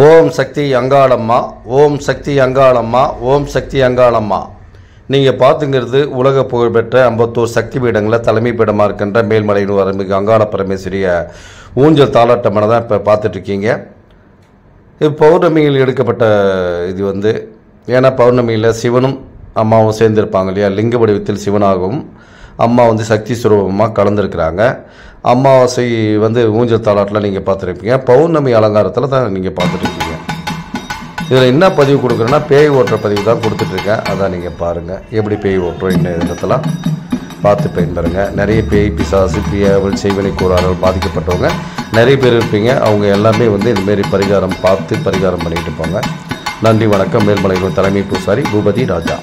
ஓம் சக்தி அங்காளம்மா, ஓம் சக்தி அங்காளம்மா, ஓம் சக்தி அங்காளம்மா. நீங்கள் பார்த்துங்கிறது உலக புகழ்பெற்ற அம்பத்தூர் சக்தி பீடங்களில் தலைமை பீடமாக இருக்கின்ற மேல்மலையனூர் அருள்மிகு அங்காள பரமேஸ்வரிய ஊஞ்சல் தாளாட்டமான தான் இப்போ பார்த்துட்ருக்கீங்க. இது பௌர்ணமியில் எடுக்கப்பட்ட இது ஏன்னா பௌர்ணமியில் சிவனும் அம்மாவும் சேர்ந்துருப்பாங்க இல்லையா, லிங்க வடிவத்தில் சிவனாகவும் அம்மா சக்தி சுரூபமாக கலந்துருக்கிறாங்க. அமாவாசை ஊஞ்சல் தாளாட்டில் நீங்கள் பார்த்துருப்பீங்க. பௌர்ணமி அலங்காரத்தில் தான் நீங்கள் பார்த்துட்ருக்கீங்க. இதில் என்ன பதிவு கொடுக்குறேன்னா பேய் ஓட்டுற பதிவு தான் கொடுத்துட்ருக்கேன். அதான் நீங்கள் பாருங்கள் எப்படி பேய் ஓட்டுறோம் இந்த இடத்தெல்லாம் பார்த்து பயன்பெறுங்க. நிறைய பேய் பிசாசு பியாவல் செய்வினை கூறார்கள் பாதிக்கப்பட்டவங்க நிறைய பேர் இருப்பீங்க. அவங்க எல்லாமே இதுமாரி பரிகாரம் பார்த்து பரிகாரம் பண்ணிட்டு போங்க. நன்றி, வணக்கம். மேல்மலையனூர் தலைமை பூசாரி பூபதி ராஜா.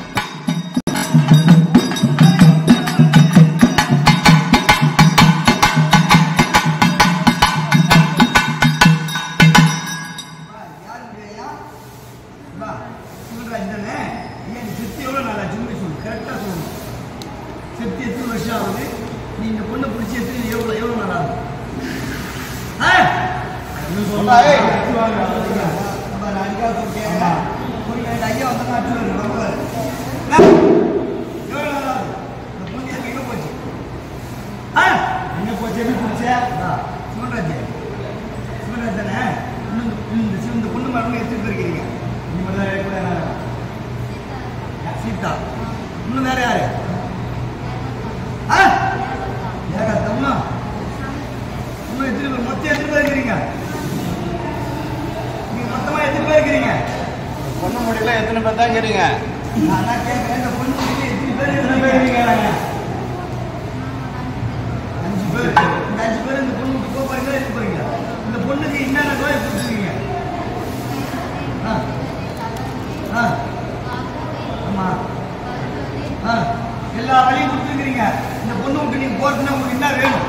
எல்லா வழியும் கொடுத்துருக்கீங்க. இந்த பொண்ணு விட்டு நீங்க போறதுன்னா உங்களுக்கு என்ன வேணும்?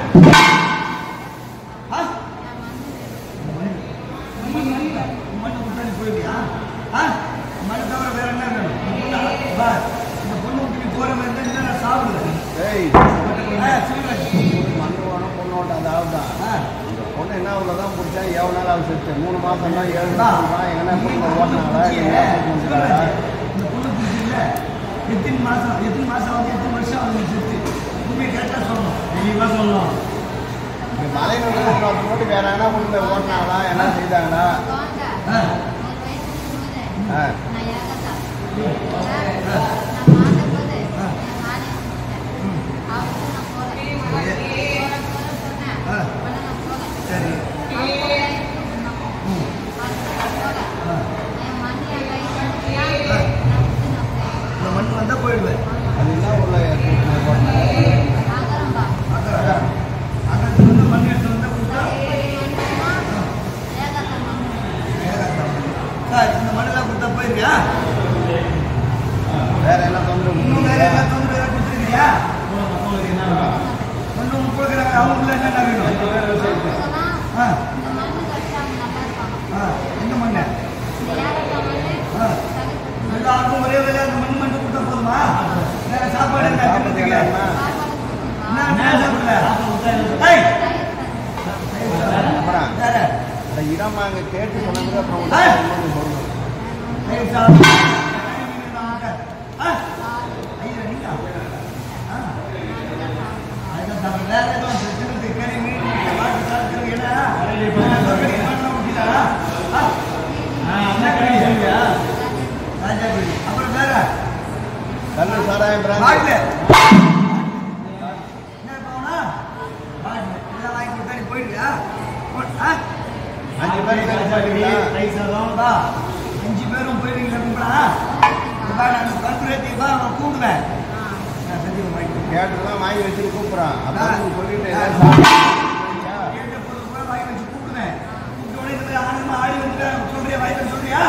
போயிருக்கியா? மண்ணு தவிர வேற என்ன வேணும்? இந்த பொண்ணு விட்டு நீ போற மாதிரி இருந்தா என்ன சாப்பிடுது? பொண்ணோட்ட அதாவது பொண்ணு என்ன அவ்வளோதான் பிடிச்சா எவ்வளோ நாள் ஆகுது செத்து 3 மாதம் தான் 7 மாதம் எங்கன்னா பொண்ணு ஓட்டினாங்களா? இந்த பொண்ணு பிடிச்சிருல எத்தனை மாதம் எத்தனை வருஷம் ஆகுது செத்து? உண்மையை கரெக்டாக சொல்லணும், தெளிவாக சொல்லணும். மலைநூறு போட்டு வேற என்ன பொண்ணு ஓட்டினாங்களா, என்ன செய்தாங்களா? மண் வந்தால் போயிடுவேன். அது என்ன உள்ள மண் எடுத்து வந்தால் கொடுத்தா சார் இந்த மண்ணெல்லாம் கொடுத்தா போயிருக்கியா? வேற என்ன தொந்தரவு? இன்னும் வேற என்ன தொந்தரவு கொடுத்துருக்கியா? ஒன்றும் கொடுக்குறாங்க. அவங்களுக்குள்ள என்னென்ன வேணும்? எந்த மண்ணு? எல்லாருக்கும் ஒரே வேலை அந்த மண் மட்டும் கொடுத்தா போதுமா? வேற சாப்பாடு என்ன சாப்பிடல? இடம் அங்கே கேட்டு சொன்னது அப்புறம் வேற எதுவும் அப்புறம் வேற கல்லு சாராயம் வாங்கி கொடுத்தா நீ போயிடுவியா? 5 பேரும் போயிடுவீங்களா? கூப்பிடுவேன் கேட்டுலாம் வாங்கி வச்சுட்டு கூப்பிட்றான். அப்புறம் சொல்லிட்டு வாங்கி வச்சு கூப்பிடுவேன். கூப்பிட்டு ஆனந்தமா ஆடி வந்து சொல்றியா? வாங்கி சொல்றியா?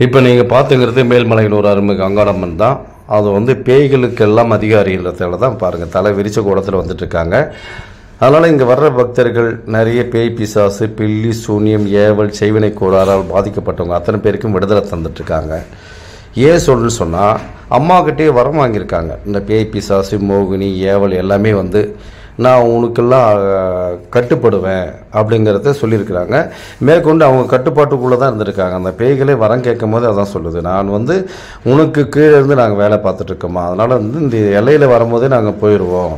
இப்போ நீங்கள் பார்த்துங்கிறது மேல்மலையனூர் அருள்மிகு அங்காளம்மன் தான். அது பேய்களுக்கெல்லாம் அதிகாரின்றதால தான் பாருங்கள் தலை விரிச்ச கோலத்தில் வந்துட்டுருக்காங்க. அதனால் இங்கே வர்ற பக்தர்கள் நிறைய பேய் பிசாசு பில்லி சூனியம் ஏவல் செய்வினை கோளாறால் பாதிக்கப்பட்டவங்க அத்தனை பேருக்கும் விடுதலை தந்துட்டுருக்காங்க. ஏன் சொல்லுன்னு சொன்னால் அம்மாக்கிட்டே வரம் வாங்கியிருக்காங்க. இந்த பேய் பிசாசு மோகினி ஏவல் எல்லாமே வந்து நான் உனக்கெல்லாம் கட்டுப்படுவேன் அப்படிங்கிறத சொல்லியிருக்கிறாங்க. மேற்கொண்டு அவங்க கட்டுப்பாட்டுக்குள்ளே தான் இருந்திருக்காங்க. அந்த பேய்களே வரம் கேட்கும் போது அதான் சொல்லுது, நான் வந்து உனக்கு கீழே இருந்து நாங்கள் வேலை பார்த்துட்ருக்கோமா, அதனால் வந்து இந்த எல்லையில் வரும்போதே நாங்கள் போயிடுவோம்,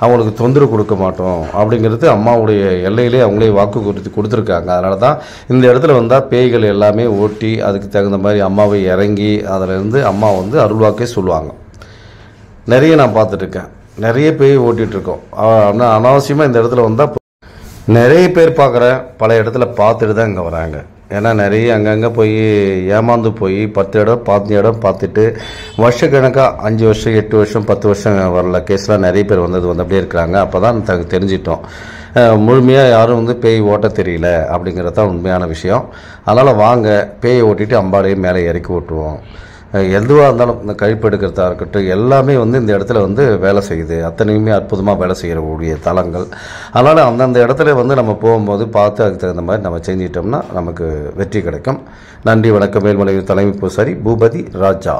அவங்களுக்கு தொந்தரவு கொடுக்க மாட்டோம் அப்படிங்கிறது அம்மாவுடைய எல்லையிலே அவங்களே வாக்கு கொடுத்துருக்காங்க. அதனால தான் இந்த இடத்துல வந்தால் பேய்கள் எல்லாமே ஓட்டி அதுக்கு தகுந்த மாதிரி அம்மாவை இறங்கி அதிலேருந்து அம்மா வந்து அருள்வாக்கே சொல்லுவாங்க. நிறைய நான் பார்த்துட்ருக்கேன், நிறைய பேய் ஓட்டிகிட்ருக்கோம். ஆனால் அனாவசியமாக இந்த இடத்துல வந்தால் நிறைய பேர் பார்க்குறேன், பல இடத்துல பார்த்துட்டு தான் இங்கே வராங்க. ஏன்னா நிறைய அங்கங்கே போய் ஏமாந்து போய் 10 இடம் 5 இடம் பார்த்துட்டு வருஷக்கணக்காக 5 வருஷம் 8 வருஷம் 10 வருஷம் வரல கேஸ்லாம் நிறைய பேர் வந்து அப்படியே இருக்கிறாங்க. அப்போ தான் தெரிஞ்சிட்டோம் முழுமையாக யாரும் வந்து பேய் ஓட்ட தெரியல அப்படிங்கிறது தான் உண்மையான விஷயம். அதனால் வாங்க பேயை ஓட்டிட்டு அம்பாலையே மேலே இறக்கி ஓட்டுவோம். எதுவாக இருந்தாலும் இந்த கழிப்பு எடுக்கிறதா இருக்கட்டும் எல்லாமே வந்து இந்த இடத்துல வந்து வேலை செய்யுது. அத்தனையுமே அற்புதமாக வேலை செய்யக்கூடிய தலங்கள். அதனால் அந்தந்த இடத்துல வந்து நம்ம போகும்போது பார்த்து அதுக்கு தகுந்த மாதிரி நம்ம செஞ்சிட்டோம்னா நமக்கு வெற்றி கிடைக்கும். நன்றி, வணக்கம். மேல்மலை தலைமை பூசாரி பூபதி ராஜா.